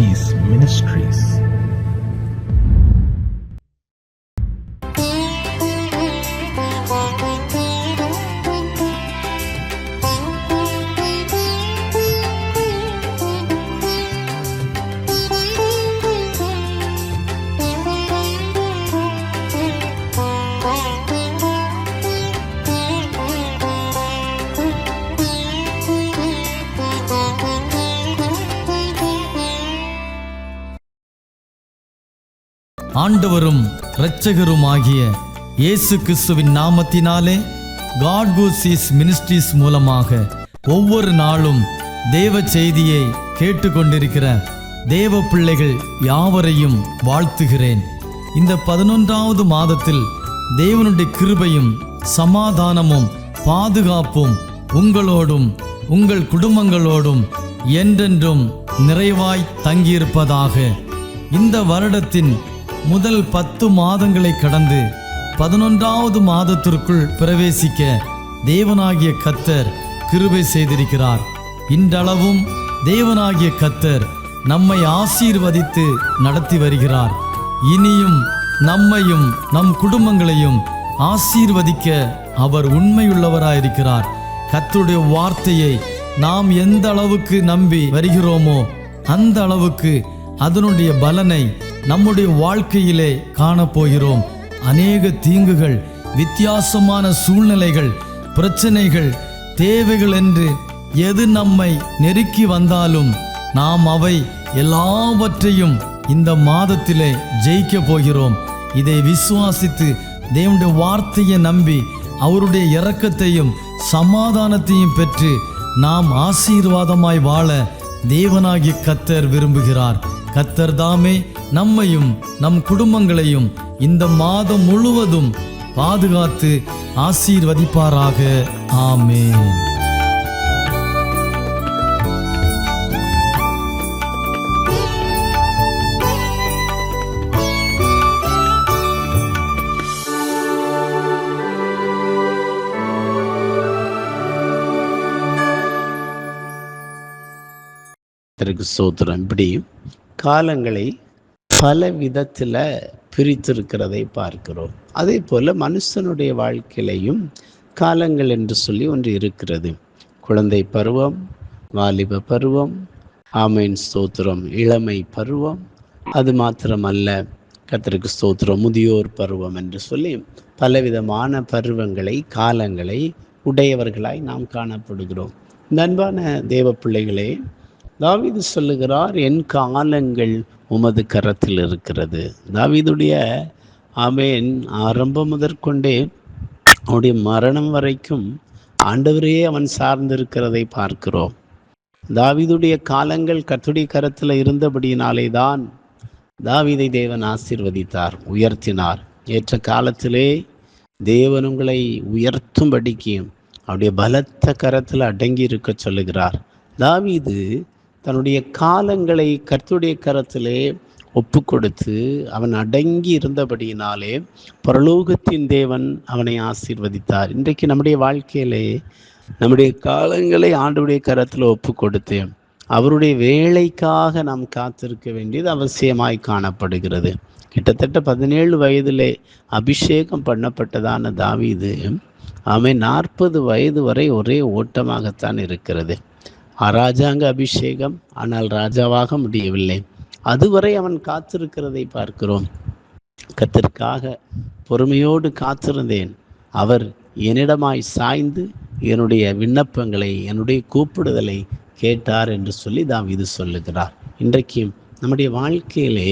Seas Ministries. ஆண்டவரும் இரட்சகருமாகிய இயேசு கிறிஸ்துவின் நாமத்தினாலே காட் கோ சீஸ் மினிஸ்ட்ரீஸ் மூலமாக ஒவ்வொரு நாளும் தேவ செய்தியை கேட்டுக்கொண்டிருக்கிற தேவ பிள்ளைகள் யாவரையும் வாழ்த்துகிறேன். இந்த 11வது மாதத்தில் தேவனுடைய கிருபையும் சமாதானமும் பாதுகாப்பும் உங்களோடும் உங்கள் குடும்பங்களோடும் என்றென்றும் நிறைவாய் தங்கியிருப்பதாக. இந்த வருடத்தின் முதல் 10 மாதங்களை கடந்து 11வது மாதத்திற்குள் பிரவேசிக்க தேவனாகிய கர்த்தர் கிருபை செய்திருக்கிறார். இன்றளவும் தேவனாகிய கர்த்தர் நம்மை ஆசீர்வதித்து நடத்தி வருகிறார். இனியும் நம்மையும் நம் குடும்பங்களையும் ஆசீர்வதிக்க அவர் உண்மையுள்ளவராயிருக்கிறார். கர்த்தருடைய வார்த்தையை நாம் எந்த அளவுக்கு நம்பி வருகிறோமோ அந்த அளவுக்கு அதனுடைய பலனை நம்முடைய வாழ்க்கையிலே காணப்போகிறோம். அநேக தீங்குகள், வித்தியாசமான சூழ்நிலைகள், பிரச்சனைகள், தேவைகள் என்று எது நம்மை நெருக்கி வந்தாலும் நாம் அவை எல்லாவற்றையும் இந்த மாதத்திலே ஜெயிக்க போகிறோம். இதை விசுவாசித்து தேவனுடைய வார்த்தையை நம்பி அவருடைய இரக்கத்தையும் சமாதானத்தையும் பெற்று நாம் ஆசீர்வாதமாய் வாழ தேவனாகிய கர்த்தர் விரும்புகிறார். கர்த்தர் தாமே நம்மையும் நம் குடும்பங்களையும் இந்த மாதம் முழுவதும் பாதுகாத்து ஆசீர்வதிப்பாராக. ஆமென். ஸ்தோத்திரம். இப்படி காலங்களை பல விதத்தில் பிரித்திருக்கிறதை பார்க்கிறோம். அதே போல் மனுஷனுடைய வாழ்க்கையிலையும் காலங்கள் என்று சொல்லி ஒன்று இருக்கிறது. குழந்தை பருவம், வாலிப பருவம், ஆமேன் ஸ்தோத்திரம், இளமை பருவம், அது மாத்திரமல்ல கர்த்தருக்கு ஸ்தோத்திரம் முதியோர் பருவம் என்று சொல்லி பலவிதமான பருவங்களை காலங்களை உடையவர்களாய் நாம் காணப்படுகிறோம். அன்பான தேவ பிள்ளைகளே, தாவீது சொல்லுகிறார், என் காலங்கள் உமது கரத்தில் இருக்கிறது. தாவீதுடைய ஆமென் ஆரம்பம் முதற்கொண்டே அவனுடைய மரணம் வரைக்கும் ஆண்டவரே அவன் சார்ந்திருக்கிறதை பார்க்கிறோம். தாவீதுடைய காலங்கள் கர்த்தருடைய கரத்தில் இருந்தபடியினாலே தான் தாவீதை தேவன் ஆசீர்வதித்தார், உயர்த்தினார். ஏற்ற காலத்திலே தேவன் உங்களை உயர்த்தும்படிக்கு அவருடைய பலத்த கரத்தில் அடங்கி இருக்க சொல்லுகிறார். தாவீது தன்னுடைய காலங்களை கர்த்தருடைய கரத்திலே ஒப்பு கொடுத்து அவன் அடங்கி இருந்தபடியினாலே பரலோகத்தின் தேவன் அவனை ஆசீர்வதித்தார். இன்றைக்கு நம்முடைய வாழ்க்கையிலே நம்முடைய காலங்களை ஆண்டவருடைய கரத்தில் ஒப்பு கொடுத்து அவருடைய வேலைக்காக நாம் காத்திருக்க வேண்டியது அவசியமாய் காணப்படுகிறது. கிட்டத்தட்ட 17 வயதிலே அபிஷேகம் பண்ணப்பட்டதான தாவீது அவன் 40 வயது வரை ஒரே ஓட்டமாகத்தான் இருக்கிறது. ராஜாங்க அபிஷேகம், ஆனால் ராஜாவாக முடியவில்லை. அதுவரை அவன் காத்திருக்கிறதை பார்க்கிறோம். கர்த்தருக்காக பொறுமையோடு காத்திருந்தேன், அவர் என்னிடமாய் சாய்ந்து என்னுடைய விண்ணப்பங்களை என்னுடைய கூப்பிடுதலை கேட்டார் என்று சொல்லி தாவீது சொல்லுகிறார். இன்றைக்கும் நம்முடைய வாழ்க்கையிலே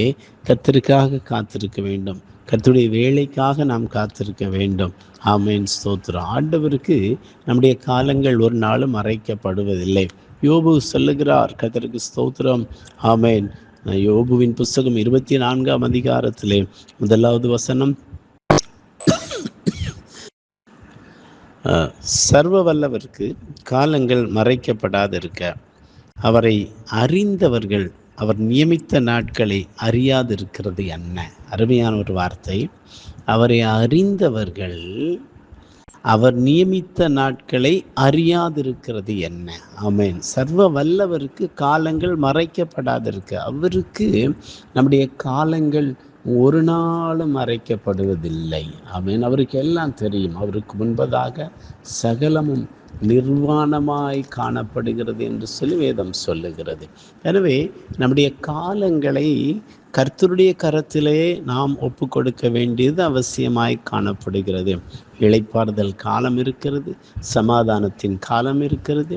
கர்த்தருக்காக காத்திருக்க வேண்டும், கர்த்தருடைய வேலைக்காக நாம் காத்திருக்க வேண்டும். ஆமென் ஸ்தோத்திரம். ஆண்டவருக்கு நம்முடைய காலங்கள் ஒரு நாளும் மறைக்கப்படுவதில்லை. யோபு சொல்லுகிறார், கர்த்தருக்கு ஸ்தோத்திரம், ஆமென். யோபுவின் புஸ்தகம் 24ஆம் அதிகாரத்திலே 1வது வசனம், சர்வ வல்லவருக்கு காலங்கள் மறைக்கப்படாதிருக்க அவரை அறிந்தவர்கள் அவர் நியமித்த நாட்களை அறியாதிருக்கிறது என்ன. அருமையான ஒரு வார்த்தை. அவரை அறிந்தவர்கள் அவர் நியமித்த நாட்களை அறியாதிருக்கிறது என்ன? ஆமென். சர்வ வல்லவருக்கு காலங்கள் மறைக்கப்படாதிருக்கு. அவருக்கு நம்முடைய காலங்கள் ஒரு நாளும் மறைக்கப்படுவதில்லை. ஆமென். அவருக்கு எல்லாம் தெரியும். அவருக்கு முன்பதாக சகலமும் நிர்வாணமாய் காணப்படுகிறது என்று சொல்லி வேதம் சொல்லுகிறது. எனவே நம்முடைய காலங்களை கர்த்தருடைய கரத்திலே நாம் ஒப்பு கொடுக்க வேண்டியது அவசியமாய் காணப்படுகிறது. இளைப்பாறுதல் காலம் இருக்கிறது, சமாதானத்தின் காலம் இருக்கிறது,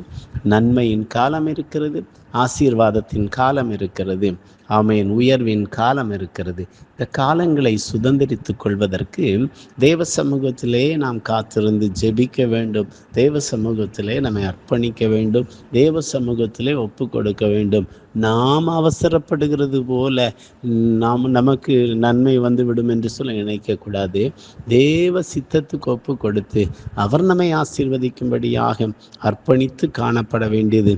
நன்மையின் காலம் இருக்கிறது, ஆசீர்வாதத்தின் காலம் இருக்கிறது, ஆமென், உயர்வின் காலம் இருக்கிறது. இந்த காலங்களை சுதந்திரித்துக் கொள்வதற்கு தேவ சமூகத்திலே நாம் காத்திருந்து ஜெபிக்க வேண்டும். தேவ சமூகத்திலே நம்மை அர்ப்பணிக்க வேண்டும். தேவ சமூகத்திலே ஒப்பு கொடுக்க வேண்டும். நாம் அவசரப்படுகிறது போல நமக்கு நன்மை வந்துவிடும் என்று சொல்ல நினைக்கக்கூடாது. தேவ சித்தத்துக்கு ஒப்பு கொடுத்து அவர் நம்மை ஆசீர்வதிக்கும்படியாக அர்ப்பணித்து காணப்பட வேண்டியது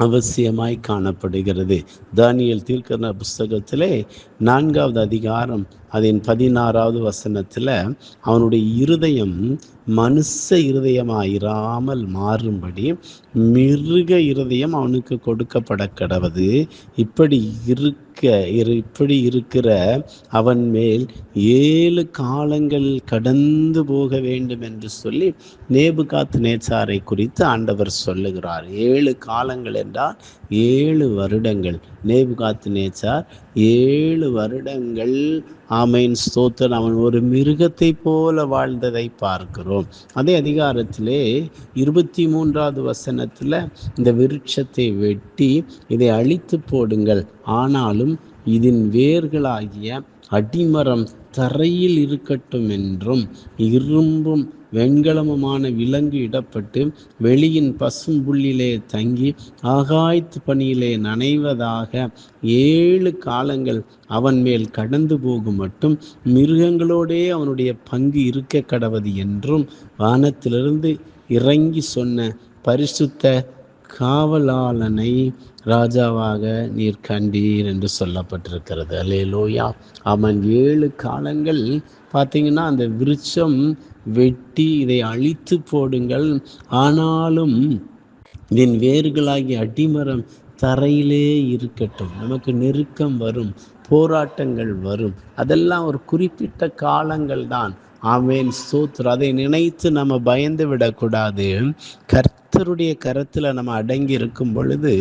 அவசியமாய் காணப்படுகிறது. தானியேல் தீர்க்கதரிசன புஸ்தகத்திலே 4வது அதிகாரம் அதன் 16வது வசனத்தில் அவனுடைய இருதயம் மனுஷ இருதயமாயிராமல் மாறும்படி மிருக இருதயம் அவனுக்கு கொடுக்கப்பட கடவது. இப்படி இருக்கிற அவன் மேல் 7 காலங்கள் கடந்து போக வேண்டும் என்று சொல்லி நேபுகாத்நேச்சாரை குறித்து ஆண்டவர் சொல்லுகிறார். 7 காலங்கள் என்றால் 7 வருடங்கள். நேபுகாத்நேச்சார் 7 வருடங்கள், ஆமென், ஸ்தோத்திரம், அவன் ஒரு மிருகத்தை போல வாழ்ந்ததை பார்க்கிறோம். அதே அதிகாரத்திலே 23வது வசனத்தில் இந்த விருட்சத்தை வெட்டி இதை அழித்து போடுங்கள், ஆனாலும் இதன் வேர்களாகிய அடிமரம் தரையில் இருக்கட்டும் என்றும் இரும்பும் வெண்கலமுமான விலங்கு இடப்பட்டு வெளியின் பசும்புள்ளிலே தங்கி ஆகாய்த்து பனியிலே நனைவதாக 7 காலங்கள் அவன் மேல் கடந்து போகும் மட்டும் மிருகங்களோடே அவனுடைய பங்கு இருக்க கடவது என்றும் வானத்திலிருந்து இறங்கி சொன்ன பரிசுத்த காவலாளனை ராஜாவாக நீர் கண்டீர் என்று சொல்லப்பட்டிருக்கிறது. அல்லேலூயா. அவன் 7 காலங்கள் பார்த்தீங்கன்னா அந்த விருட்சம் வெட்டி இதை அழித்து போடுங்கள், ஆனாலும் இதன் வேர்களாகிய அடிமரம் தரையிலே இருக்கட்டும். நமக்கு நெருக்கம் வரும், போராட்டங்கள் வரும், அதெல்லாம் ஒரு குறிப்பிட்ட காலங்கள் தான். ஆமென், ஸ்தோத்திரம். அதை நினைத்து நம்ம பயந்து விடக்கூடாது. கர்த்தருடைய கரத்தில் நம்ம அடங்கி இருக்கும் பொழுது,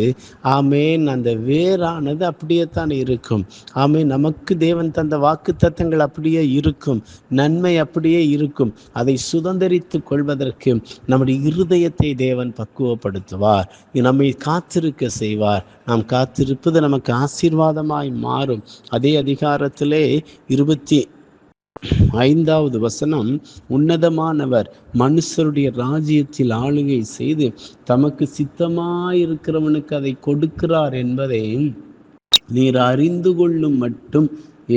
ஆமென், அந்த வேரானது அப்படியே தான் இருக்கும். ஆமென், நமக்கு தேவன் தந்த வாக்கு தத்தங்கள் அப்படியே இருக்கும், நன்மை அப்படியே இருக்கும். அதை சுதந்திரித்து கொள்வதற்கு நம்முடைய இருதயத்தை தேவன் பக்குவப்படுத்துவார், நம்மை காத்திருக்க செய்வார். நாம் காத்திருப்பது நமக்கு ஆசீர்வாதமாய் மாறும். அதே அதிகாரத்திலே 25வது வசனம், உன்னதமானவர் மனுஷருடைய ராஜ்யத்தில் ஆளுகை செய்து தமக்கு சித்தமாயிருக்கிறவனுக்கு அதை கொடுக்கிறார் என்பதை நீர் அறிந்து கொள்ளும் மட்டும்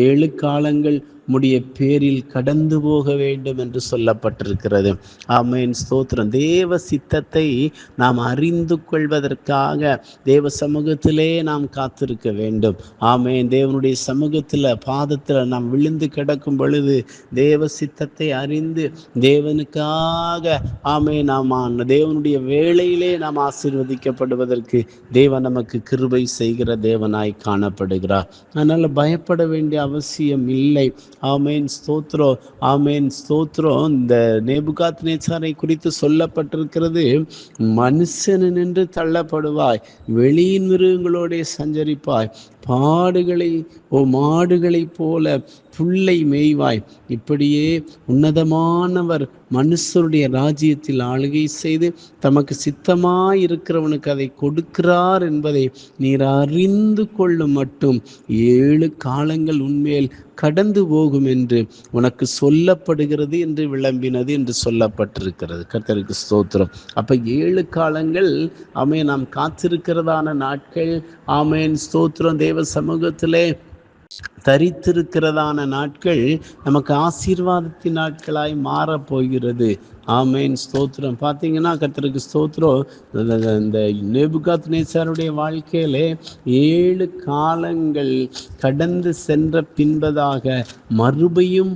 7 காலங்கள் உம்முடைய பேரில் கடந்து போக வேண்டும் என்று சொல்லப்பட்டிருக்கிறது. ஆமென், ஸ்தோத்திரம். தேவ சித்தத்தை நாம் அறிந்து கொள்வதற்காக தேவ சமூகத்திலே நாம் காத்திருக்க வேண்டும். ஆமென், தேவனுடைய சமூகத்தில் பாதத்தில் நாம் விழுந்து கிடக்கும் பொழுது தேவ சித்தத்தை அறிந்து தேவனுக்காக, ஆமென், நாம் தேவனுடைய வேளையிலே நாம் ஆசீர்வதிக்கப்படுவதற்கு தேவன் நமக்கு கிருபை செய்கிற தேவனாய் காணப்படுகிறார். அதனால் பயப்பட வேண்டிய அவசியம் இல்லை. ஆமென், ஸ்தோத்திரம். ஆமென், ஸ்தோத்திரம். இந்த நேபுகாத்நேச்சாரை குறித்து சொல்லப்பட்டிருக்கிறது, மனுஷனின்று தள்ளப்படுவாய், வெளியின் மிருகங்களோட சஞ்சரிப்பாய், மாடுகளை போல புல்லை மேய்வாய். இப்படியே உன்னதமானவர் மனுஷருடைய ராஜ்யத்தில் ஆளுகை செய்து தமக்கு சித்தமாயிருக்கிறவனுக்கு அதை கொடுக்கிறார் என்பதை நீர் அறிந்து கொள்ளும் மட்டும் 7 காலங்கள் உன்மேல் கடந்து போகும் என்று உனக்கு சொல்லப்படுகிறது என்று விளம்பினது என்று சொல்லப்பட்டிருக்கிறது. கர்த்தருக்கு ஸ்தோத்திரம். அப்ப 7 காலங்கள், ஆமென், நாம் காத்திருக்கிறதான நாட்கள். ஆமென், ஸ்தோத்திரம். தேவ சமூகத்திலே தரித்திருக்கிறதான நாட்கள் நமக்கு ஆசீர்வாதத்தின் நாட்களாய் மாறப்போகிறது. ஆமென், ஸ்தோத்திரம். பார்த்தீங்கன்னா கர்த்தருக்கு ஸ்தோத்திரம். இந்த நேபுகாத்நேச்சாருடைய வாழ்க்கையிலே 7 காலங்கள் கடந்து சென்ற பின்பதாக மறுபடியும்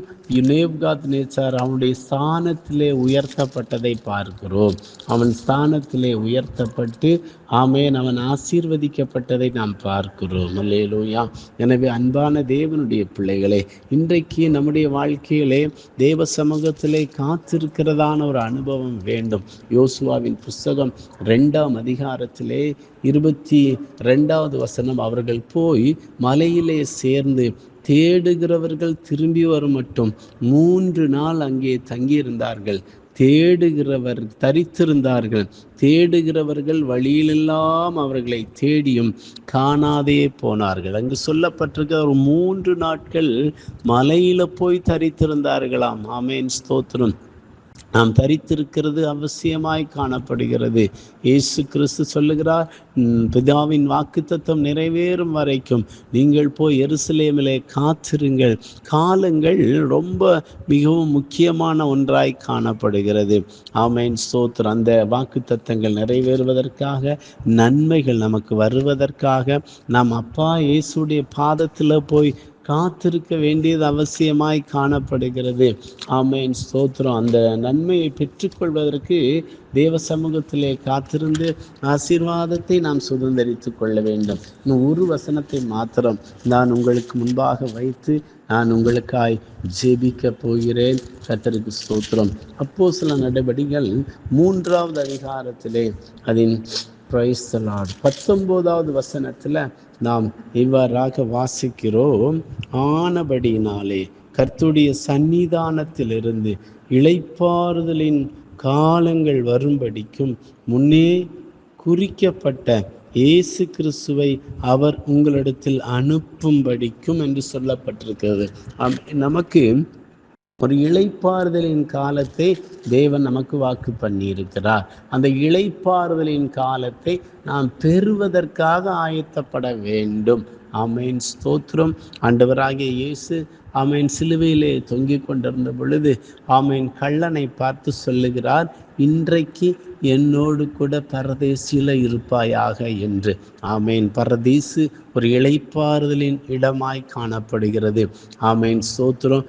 நேபுகாத்நேச்சார் அவனுடைய ஸ்தானத்திலே உயர்த்தப்பட்டதை பார்க்கிறோம். அவன் ஸ்தானத்திலே உயர்த்தப்பட்டு ஆமென் அவன் ஆசீர்வதிக்கப்பட்டதை நாம் பார்க்கிறோம். அல்லேலூயா. எனவே அன்பான தேவனுடைய பிள்ளைகளே, இன்றைக்கு நம்முடைய வாழ்க்கையிலே தேவ சமூகத்திலே காத்திருக்கிறதான ஒரு அனுபவம் வேண்டும். யோசுவாவின் புஸ்தகம் 2ஆம் அதிகாரத்திலே 22வது வசனம், அவர்கள் போய் மலையிலே சேர்ந்து தேடுகிறவர்கள் திரும்பி வரும் மட்டும் 3 நாள் அங்கே தங்கியிருந்தார்கள். தரித்திருந்தார்கள். தேடுகிறவர்கள் வழியிலெல்லாம் அவர்களை தேடியும் காணாதே போனார்கள். அங்கு சொல்லப்பட்டிருக்க ஒரு 3 நாட்கள் மலையில போய் தரித்திருந்தார்களாம். ஆமென், ஸ்தோத்திரம். நாம் தரித்திருக்கிறது அவசியமாய் காணப்படுகிறது. இயேசு கிறிஸ்து சொல்லுகிறார், பிதாவின் வாக்குத்தத்தம் நிறைவேறும் வரைக்கும் நீங்கள் போய் எருசலேமிலே காத்திருங்கள். காலங்கள் ரொம்ப மிகவும் முக்கியமான ஒன்றாய் காணப்படுகிறது. ஆமென், ஸ்தோத்திரம். அந்த வாக்குத்தத்தங்கள் நிறைவேறுவதற்காக, நன்மைகள் நமக்கு வருவதற்காக நாம் அப்பா இயேசுடைய பாதத்தில் போய் காத்திருக்க வேண்டியது அவசியமாய் காணப்படுகிறது. ஆமென், ஸ்தோத்திரம். அந்த நன்மையை பெற்றுக்கொள்வதற்கு தேவ சமூகத்திலே காத்திருந்து ஆசீர்வாதத்தை நாம் சுதந்திரித்து கொள்ள வேண்டும். இன்னும் ஒரு வசனத்தை மாத்திரம் நான் உங்களுக்கு முன்பாக வைத்து நான் உங்களுக்காய் ஜெபிக்க போகிறேன். கர்த்தருக்கு ஸ்தோத்திரம். அப்போஸ்தல நடபடிகள் 3ஆவது அதிகாரத்திலே அதன் 19வது வசனத்தில் நாம் இவ்வாறாக வாசிக்கிறோம். ஆனபடியினாலே கர்த்தருடைய சந்நிதானத்திலிருந்து இளைப்பாறுதலின் காலங்கள் வரும்படிக்கும் முன்னே குறிக்கப்பட்ட இயேசு கிறிஸ்துவை அவர் உங்களிடத்தில் அனுப்பும்படிக்கும் என்று சொல்லப்பட்டிருக்கிறது. நமக்கு ஒரு இளைப்பாறுதலின் காலத்தை தேவன் நமக்கு வாக்கு பண்ணி இருக்கிறார். அந்த இளைப்பாறுதலின் காலத்தை நாம் பெறுவதற்காக ஆயத்தப்பட வேண்டும். ஆமென், ஸ்தோத்திரம். ஆண்டவராகிய இயேசு ஆமென் சிலுவையிலே தொங்கிக் கொண்டிருந்த பொழுது ஆமென் கள்ளனை பார்த்து சொல்லுகிறார், இன்றைக்கு என்னோடு கூட பரதேசில இருப்பாயாக என்று. ஆமென். பரதீசு ஒரு இளைப்பாறுதலின் இடமாய் காணப்படுகிறது. ஆமென், ஸ்தோத்திரம்.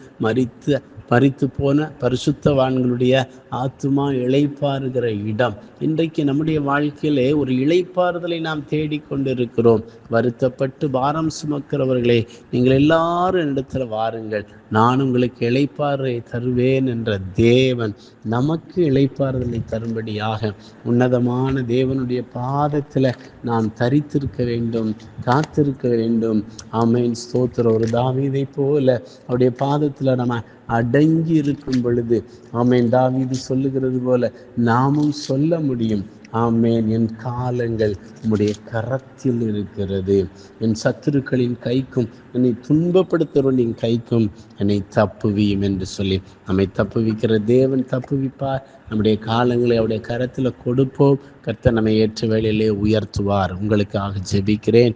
மரித்து போன பரிசுத்தவான்களுடைய ஆத்துமா இளைப்பாறுகிற இடம். இன்றைக்கு நம்முடைய வாழ்க்கையிலே ஒரு இளைப்பாறுதலை நாம் தேடிக்கொண்டிருக்கிறோம். வருத்தப்பட்டு பாரம் சுமக்கிறவர்களே, நீங்கள் எல்லாரும் இடத்துல வாருங்கள், நான் உங்களுக்கு இளைப்பாறுதலை தருவேன் என்ற தேவன் நமக்கு இளைப்பாறுதலை தரும்படியாக உன்னதமான தேவனுடைய பாதத்தில் நாம் தரித்திருக்க வேண்டும், காத்திருக்க வேண்டும். ஆமென், ஸ்தோத்திரம். ஒரு தாவீதை போல அவருடைய பாதத்தில் நம்ம அடங்கி இருக்கும் பொழுது ஆமென் தாவீது சொல்லுகிறது போல நாமும் சொல்ல முடியும். ஆமென், என் காலங்கள் உம்முடைய கரத்தில் இருக்கிறது. என் சத்துருக்களின் கைக்கும் என்னை துன்பப்படுத்துகிறவனின் கைக்கும் என்னை தப்புவியும் என்று சொல்லி நம்மை தப்புவிக்கிற தேவன் தப்புவிப்பார். நம்முடைய காலங்களை அவருடைய கரத்தில் கொடுப்போம். கர்த்தர் நம்மை ஏற்ற வேளையிலே உயர்த்துவார். உங்களுக்காக ஜெபிக்கிறேன்.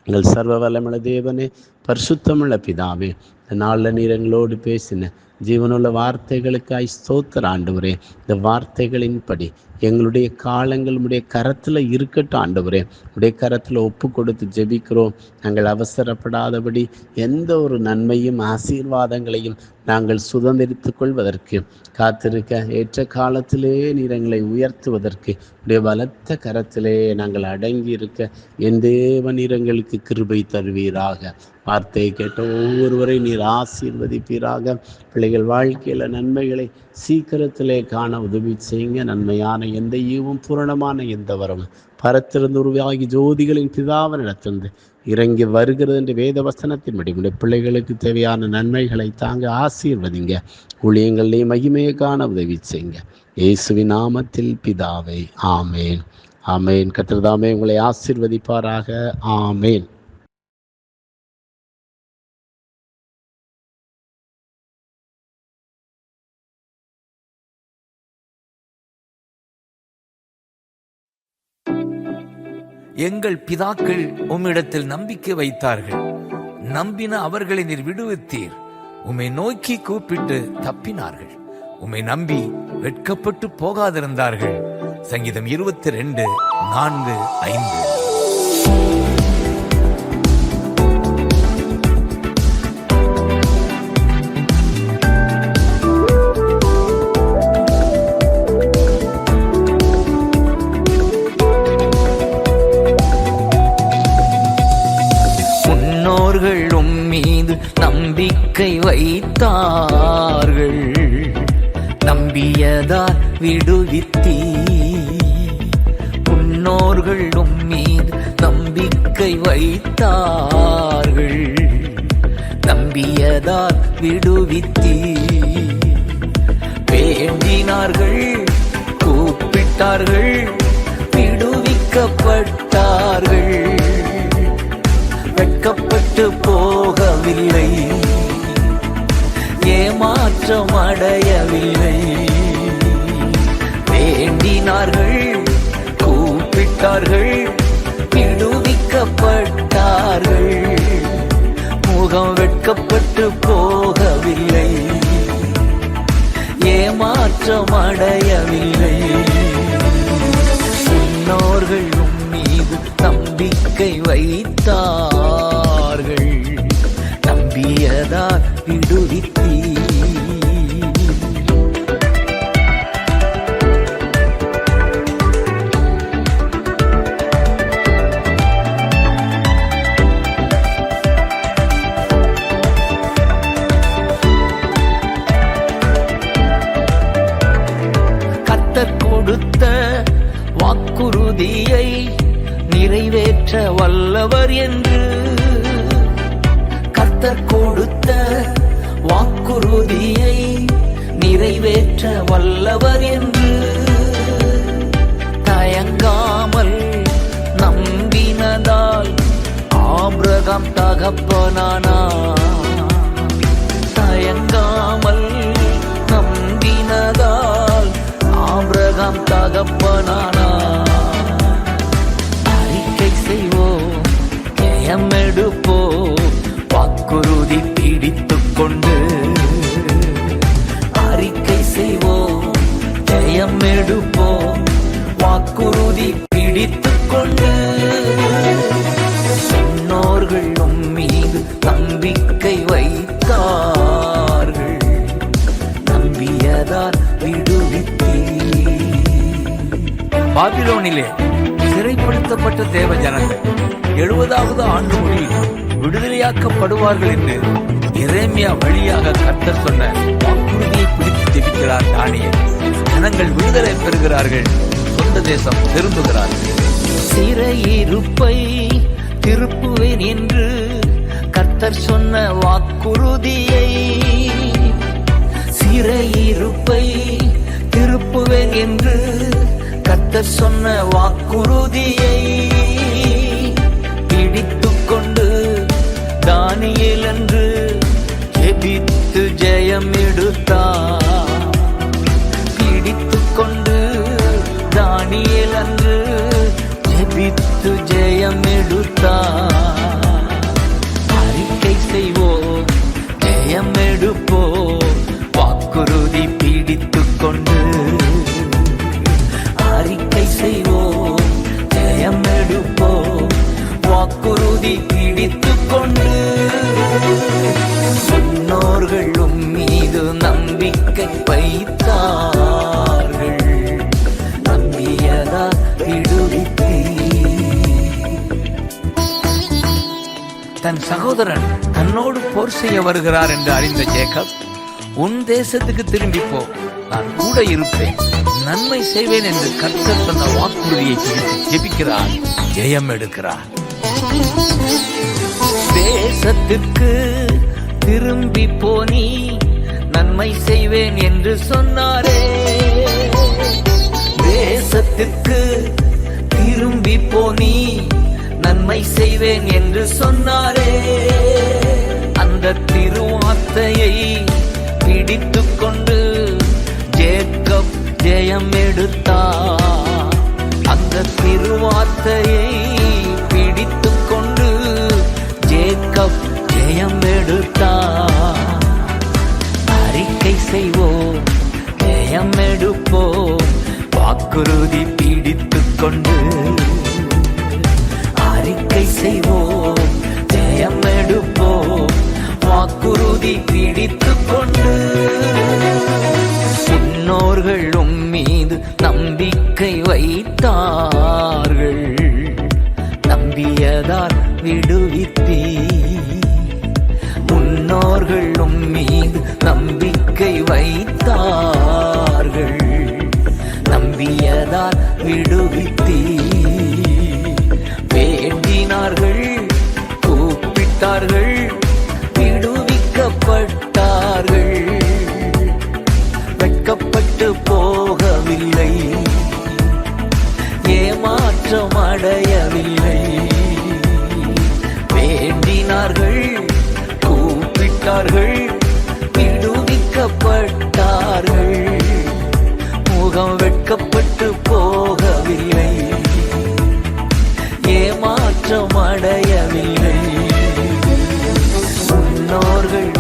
எங்கள் சர்வ வல்லமுள்ள தேவனே, பரிசுத்தமுள்ள பிதாவே, இந்த நாளில் நீர் எங்களோடு பேசின ஜீவனுள்ள வார்த்தைகளுக்காய் ஸ்தோத்திர ஆண்டவரே. இந்த வார்த்தைகளின்படி எங்களுடைய காலங்கள் உடைய கரத்தில் இருக்கட்டும் ஆண்டவரே. உடைய கரத்தில் ஒப்பு கொடுத்து ஜெபிக்கிறோம். நாங்கள் அவசரப்படாதபடி எந்த ஒரு நன்மையும் ஆசீர்வாதங்களையும் நாங்கள் சுதந்திரித்து கொள்வதற்கு காத்திருக்க ஏற்ற காலத்திலே நீர் எங்களை உயர்த்துவதற்கு உடைய பலத்த கரத்திலே நாங்கள் அடங்கி இருக்க என் தேவன் நீர் எங்களுக்கு கிருபை தருவீராக. வார்த்தையை கேட்ட ஒவ்வொருவரை நீர் ஆசீர்வதிப்பீராக. பிள்ளைகள் வாழ்க்கையில் நன்மைகளை சீக்கிரத்திலே காண உதவி செய்யுங்க. நன்மையான எந்த ஈவும் பூரணமான எந்த வரமும் பரத்திலிருந்து உருவாகி ஜோதிகளின் பிதாவினிடத்திலிருந்து இறங்கி வருகிறது என்று வேத வசனத்தின்படி உடைய பிள்ளைகளுக்கு தேவையான நன்மைகளை தாங்க ஆசீர்வதிங்க. ஊழியங்களிலே மகிமையை காண உதவி செய்யுங்க. இயேசுவின் நாமத்தில் பிதாவே, ஆமேன். ஆமேன். கர்த்தர் உங்களை ஆசீர்வதிப்பாராக. ஆமேன். எங்கள் பிதாக்கள் உம்மிடத்தில் நம்பிக்கை வைத்தார்கள். நம்பின அவர்களை நீர் விடுவித்தீர். உம்மை நோக்கி கூப்பிட்டு தப்பினார்கள். உம்மை நம்பி வெட்கப்பட்டு போகாதிருந்தார்கள். சங்கீதம் 22:4-5. முன்னோர்கள் உம்மீது நம்பிக்கை வைத்தார்கள், நம்பியதால் விடுவித்தீர். முன்னோர்கள் உம்மீது நம்பிக்கை வைத்தார்கள், நம்பியதால் விடுவித்தீர். வேண்டினார்கள், கூப்பிட்டார்கள், விடுவிக்கப்பட்டார்கள். வெட்கப்பட்டு போகவில்லை, ஏமாற்றம் அடையவில்லை. வேண்டினார்கள், கூப்பிட்டார்கள், விடுவிக்கப்பட்டார்கள். முகம் வெட்கப்பட்டு போகவில்லை, ஏமாற்றம் அடையவில்லை. முன்னோர்கள் உம்மீது நம்பிக்கை வைத்தார்கள், நம்பியதால் விடுவித்தீர். கொடுத்த வாக்குறுதியை நிறைவேற்ற வல்லவர் என்று, கர்த்தர் கொடுத்த வாக்குறுதியை நிறைவேற்ற வல்லவர் என்று தயங்காமல் நம்பினதால் ஆபிரகாம் தகப்பனானார். தயங்காமல் நம்பினதால் ஆபிரகாம் தகப்பனானார். அறிக்கை செய்வோம், ஜெயம் எடுப்போம், வாக்குறுதி பிடித்துக் கொண்டு. அறிக்கை செய்வோம், ஜெயம் எடுப்போம், வாக்குறுதி பிடித்துக் கொண்டு. முன்னோர்கள் உம்மீது நம்பிக்கை வைத்தார்கள், நம்பியதால் விடுவித்தீர். பாபிலோனிலே சிறைப்படுத்தப்பட்ட தேவ ஜனங்கள் 70வது ஆண்டு முடிவில் விடுதலையாக்கப்படுவார்கள் என்று எரேமியா வழியாக கர்த்தர் சொன்ன வாக்குறுதியை பிடித்து ஜெபிக்கிறார் தானியேல். ஜனங்கள் விடுதலை பெறுகிறார்கள், சொந்த தேசம் திரும்புகிறார்கள். சிறையிருப்பை திருப்புவேன் என்று கர்த்தர் சொன்ன வாக்குறுதியை, சிறையிருப்பை திருப்புவேன் என்று கர்த்தர் சொன்ன வாக்குறுதியை பிடித்துக் கொண்டு தானியேல் என்று ஜெபித்து ஜெயம் எடுத்தார். பிடித்துக் கொண்டு தானியேல் என்று ஜெபித்து ஜெயம் எடுத்தார். அறிக்கை செய்வோம், ஜெயம் எடுப்போம், வாக்குறுதி பிடித்துக் கொண்டு. அறிக்கை செய்வோம், ஜெயம் எடுப்போம், வாக்குறுதி பிடித்துக் கொண்டு. முன்னோர்கள் உம்மீது நம்பிக்கை வைத்தார்கள், நம்பியதா விடுவித்தீர். தன் சகோதரன் தன்னோடு போர் செய்ய வருகிறார் என்று அறிந்த ஜேக்கப், உன் தேசத்துக்கு திரும்பி போ, நான் கூட இருப்பேன், நன்மை செய்வேன் என்று கர்த்தர் சொன்ன வாக்குறுதியை ஜெபிக்கிறார், ஜெயம் எடுக்கிறார். தேசத்திற்கு திரும்பி போனி, நன்மை செய்வேன் என்று சொன்னாரே. தேசத்திற்கு திரும்பி போனி, நன்மை செய்வேன் என்று சொன்னாரே. அந்த திருவார்த்தையை பிடித்துக் கொண்டு ஜேக்கப் ஜெயம் எடுத்தார். அந்த திருவார்த்தையை பிடித்துக் கொண்டு ஜேக்கப் ஜெயம் எடுத்தார். அறிக்கை செய்வோம், ஜெயம் எடுப்போம், வாக்குறுதி பிடித்துக் கொண்டு. அறிக்கை செய்வோம், ஜெயம் எடுப்போம், வாக்குறுதி பிடித்துக் கொண்டு. முன்னோர்கள் உம்மீது நம்பிக்கை வைத்தார்கள், நம்பியதால் விடுவித்தீர். முன்னோர்கள் மீது நம்பிக்கை வைத்தார்கள். நம்பியதால் விடுவித்தீர். வேண்டினார்கள், கூப்பிட்டார்கள், விடுவிக்கப்பட்டார்கள். வெட்கப்பட்டு போகவில்லை, ஏமாற்றம் அடையவில்லை. வேண்டினார்கள், கூப்பிட்டார்கள், விடுவிக்கப்பட்டார்கள். முகம் வெட்கப்பட்டு போகவில்லை, ஏமாற்றம் அடையவில்லை. முன்னோர்கள்